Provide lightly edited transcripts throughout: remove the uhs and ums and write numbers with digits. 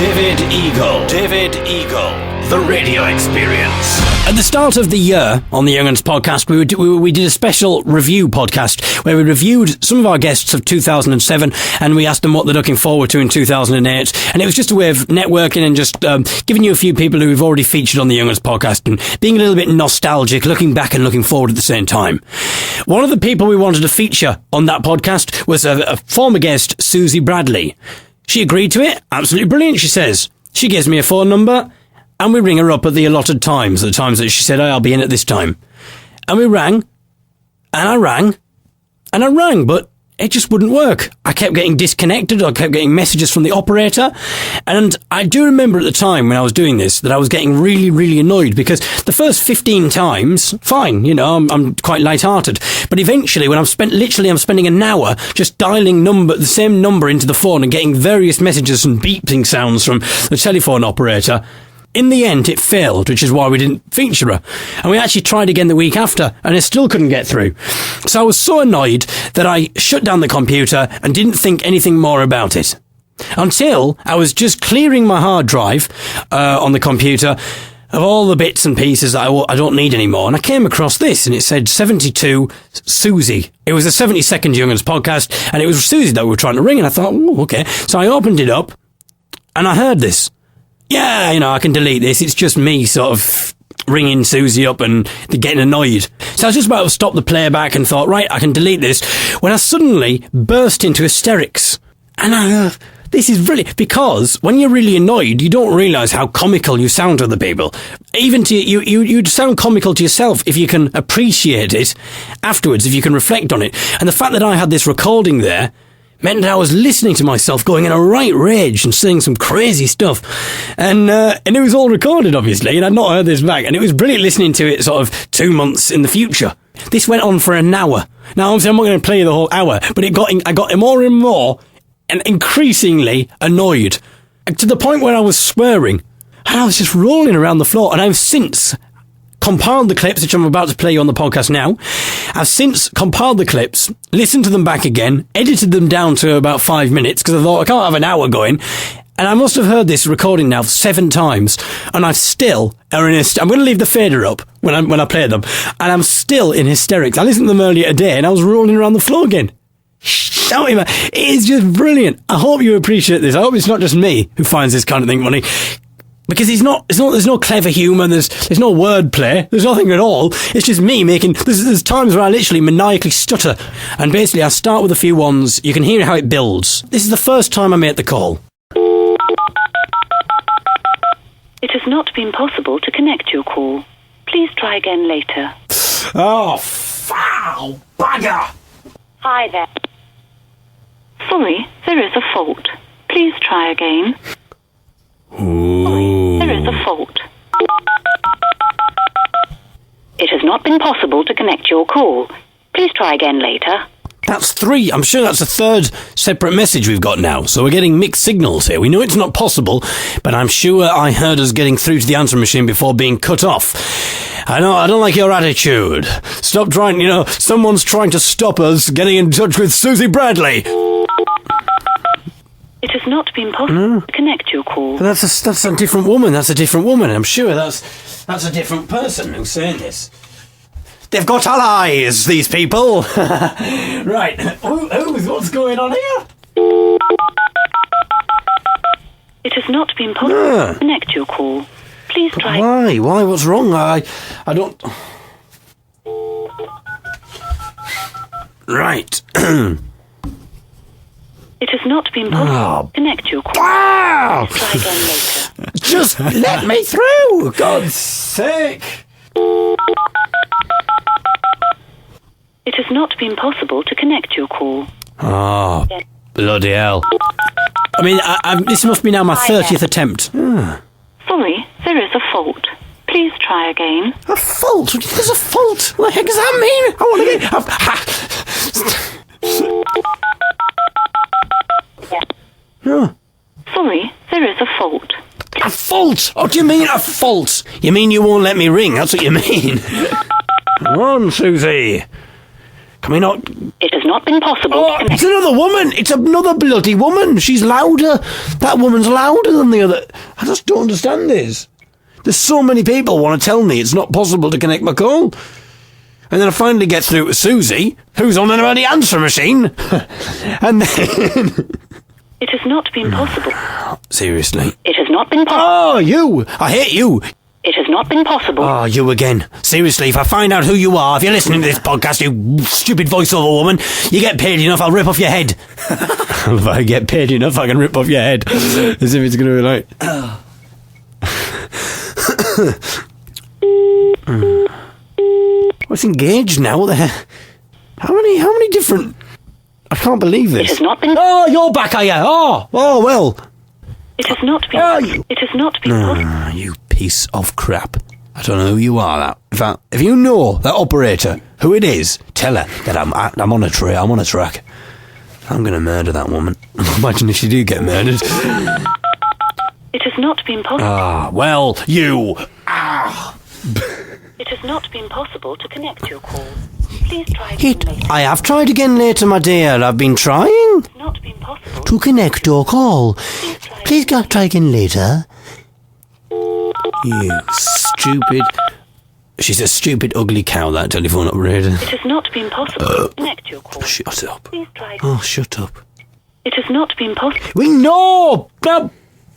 David Eagle. David Eagle. The radio experience. At the start of the year on the Young Uns podcast, we did a special review podcast where we reviewed some of our guests of 2007 and we asked them what they're looking forward to in 2008. And it was just a way of networking and just giving you a few people who we've already featured on the Young Uns podcast and being a little bit nostalgic, looking back and looking forward at the same time. One of the people we wanted to feature on that podcast was a former guest, Susie Bradley. She agreed to it. Absolutely brilliant, she says. She gives me a phone number and we ring her up at the allotted times, the times that she said, I'll be in at this time. And we rang, and I rang, but it just wouldn't work. I kept getting disconnected, I kept getting messages from the operator, and I do remember at the time when I was doing this that I was getting really, really annoyed because the first 15 times, fine, you know, I'm quite light-hearted, but eventually when I'm spending an hour just dialing the same number into the phone and getting various messages and beeping sounds from the telephone operator. In the end, it failed, which is why we didn't feature her. And we actually tried again the week after, and it still couldn't get through. So I was so annoyed that I shut down the computer and didn't think anything more about it. Until I was just clearing my hard drive on the computer of all the bits and pieces that I don't need anymore. And I came across this, and it said 72 Susie. It was a 72nd Young Uns podcast, and it was Susie that we were trying to ring, and I thought, oh, okay. So I opened it up, and I heard this. Yeah, you know, I can delete this. It's just me sort of ringing Susie up and getting annoyed. So I was just about to stop the playback and thought, right, I can delete this, when I suddenly burst into hysterics. And this is brilliant, because when you're really annoyed, you don't realise how comical you sound to other people. Even to you sound comical to yourself if you can appreciate it afterwards, if you can reflect on it. And the fact that I had this recording there meant that I was listening to myself going in a right rage and saying some crazy stuff. And it was all recorded, obviously, and I'd not heard this back. And it was brilliant listening to it sort of 2 months in the future. This went on for an hour. Now, obviously, I'm not going to play the whole hour, but I got more and more and increasingly annoyed, to the point where I was swearing. And I was just rolling around the floor. And I've since compiled the clips, which I'm about to play on the podcast now. I've since compiled the clips, listened to them back again, edited them down to about 5 minutes, because I thought I can't have an hour going. And I must have heard this recording now 7 times, and I still are in I'm going to leave the fader up when I play them, and I'm still in hysterics. I listened to them earlier today, and I was rolling around the floor again. Shouting, man. It is just brilliant. I hope you appreciate this. I hope it's not just me who finds this kind of thing funny. Because there's no clever humour, there's no wordplay, there's nothing at all. It's just me there's times where I literally maniacally stutter. And basically I start with a few ones, you can hear how it builds. This is the first time I made the call. It has not been possible to connect your call. Please try again later. Oh, foul bugger! Hi there. Sorry, there is a fault. Please try again. Ooh. There is a fault. It has not been possible to connect your call. Please try again later. That's 3. I'm sure that's a 3rd separate message we've got now. So we're getting mixed signals here. We know it's not possible, but I'm sure I heard us getting through to the answer machine before being cut off. I don't like your attitude. Stop trying, someone's trying to stop us getting in touch with Susie Bradley. It has not been possible to connect your call. But that's a different woman. That's a different woman. I'm sure that's a different person who's saying this. They've got allies, these people. Right. What's going on here? It has not been possible to connect your call. Please try. Why? What's wrong? I don't. Right. It has not been possible to connect your call. Wow! Try again later. Just let me through! God's sake! It has not been possible to connect your call. Oh, bloody hell. I mean, this must be now my 30th attempt. Sorry, there is a fault. Please try again. A fault? There's a fault? What the heck does that mean? I want to get... Sorry, there is a fault. A fault? What do you mean, a fault? You mean you won't let me ring? That's what you mean. Come on, Susie. Can we not... It has not been possible Oh, to it's connect. another woman. It's another bloody woman. She's louder. That woman's louder than the other. I just don't understand this. There's so many people want to tell me it's not possible to connect my call. And then I finally get through to Susie, who's on the bloody answer machine. And then... It has not been possible. Seriously. It has not been possible. Oh, you. I hate you. It has not been possible. Oh, you again. Seriously, if I find out who you are, if you're listening to this podcast, you stupid voiceover woman, you get paid enough, I'll rip off your head. If I get paid enough, I can rip off your head. As if it's going to be like... What's engaged now? What the hell? How many different... I can't believe this. It has not been. Oh, you're back, are you? Oh, well. It has not been. Oh, you- It has not been possible. Ah, you piece of crap. I don't know who you are. That. In fact, if you know that operator, who it is, tell her that I'm on a track. I'm on a track. I'm going to murder that woman. Imagine if she did get murdered. It has not been possible. Ah, well, you. It has not been possible to connect your call. Please try again later. I have tried again later, my dear. I've been trying It has not been possible. to connect your call. Please try again later. You stupid... She's a stupid, ugly cow, that telephone operator. It has not been possible to connect your call. Shut up. Please try again. Oh, shut up. It has not been possible. We know!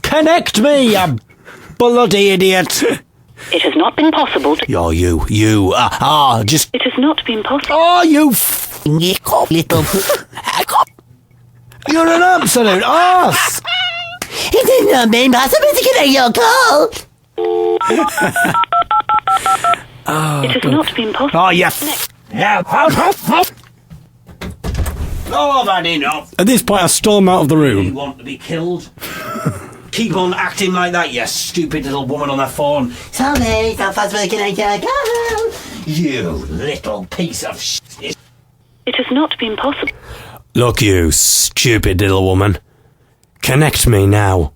Connect me, you bloody idiot! It has not been possible to. Oh, you, just... It has not been possible. Oh, you little... You're an absolute arse! It has not been possible to connect your call. It has not been possible. Oh, you... Connect. Oh, I've had enough. At this point, I storm out of the You room. want to be killed? Keep on acting like that, you stupid little woman on the phone. Sorry, it's not possible to connect your call. You little piece of shit. It has not been possible. Look, you stupid little woman. Connect me now.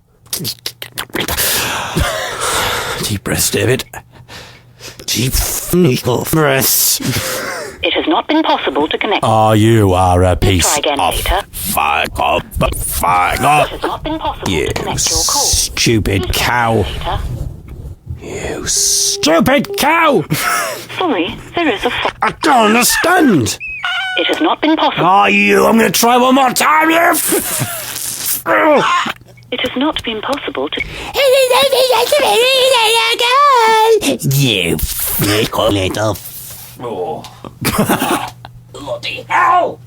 Deep breaths, David. Deep breaths. It has not been possible to connect. Oh, you are a piece Try again of later. fuck off. It has not been possible You to connect your call. stupid Please try cow. later. You stupid cow. Sorry, there is a fault. I don't understand. It has not been possible. Oh, you. I'm going to try one more time, you. It has not been possible to. It has not been possible to connect your call. You little... Bloody hell!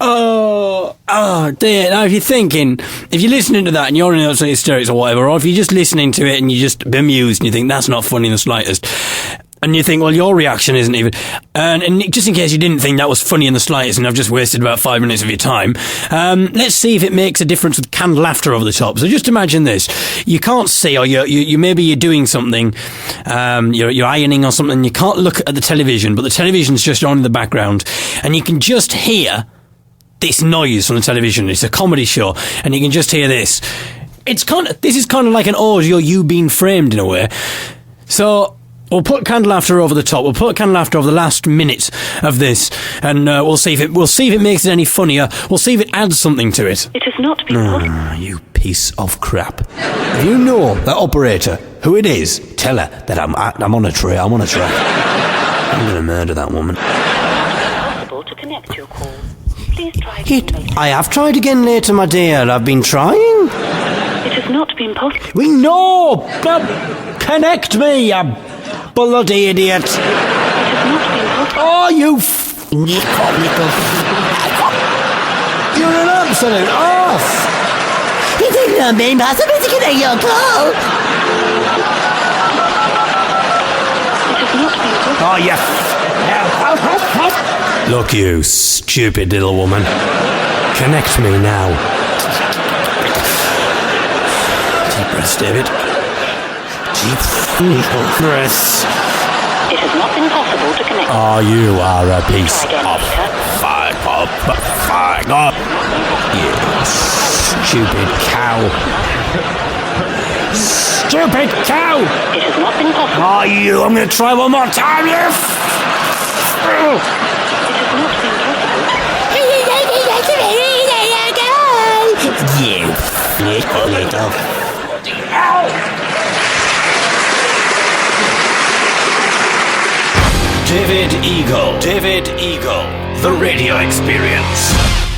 Oh, dear. Now, if you're thinking, if you're listening to that and you're in absolute hysterics or whatever, or if you're just listening to it and you're just bemused and you think that's not funny in the slightest, and you think, well, your reaction isn't even... And just in case you didn't think that was funny in the slightest and I've just wasted about 5 minutes of your time, let's see if it makes a difference with canned laughter over the top. So just imagine this. You can't see, or you maybe you're doing something, you're ironing or something, you can't look at the television, but the television's just on in the background, and you can just hear this noise from the television. It's a comedy show, and you can just hear this. This is kind of like an audio you being framed in a way. So... we'll put canned laughter over the top. We'll put canned laughter over the last minute of this, and we'll see if it makes it any funnier. We'll see if it adds something to it. It has not been possible. Ah, you piece of crap! If you know that operator, who it is, tell her that I'm on a track. I'm on a track. I'm going to murder that woman. Possible to connect your call. Please try again later. I have tried again later, my dear. I've been trying. It has not been possible. We know. Connect me, you bloody idiot! It has not been possible. Oh, you. Little... You're an absolute arse! It has not been possible to connect your call. It has not been possible. Oh, yeah. Look, you stupid little woman. Connect me now. Deep breaths, David. Deep breaths. It has not been possible to connect. Oh, you are a piece Try again of fuck up. You stupid cow. Stupid cow! It has not been possible. Oh, you. I'm going to try one more time, you. You little. David Eagle, the radio experience.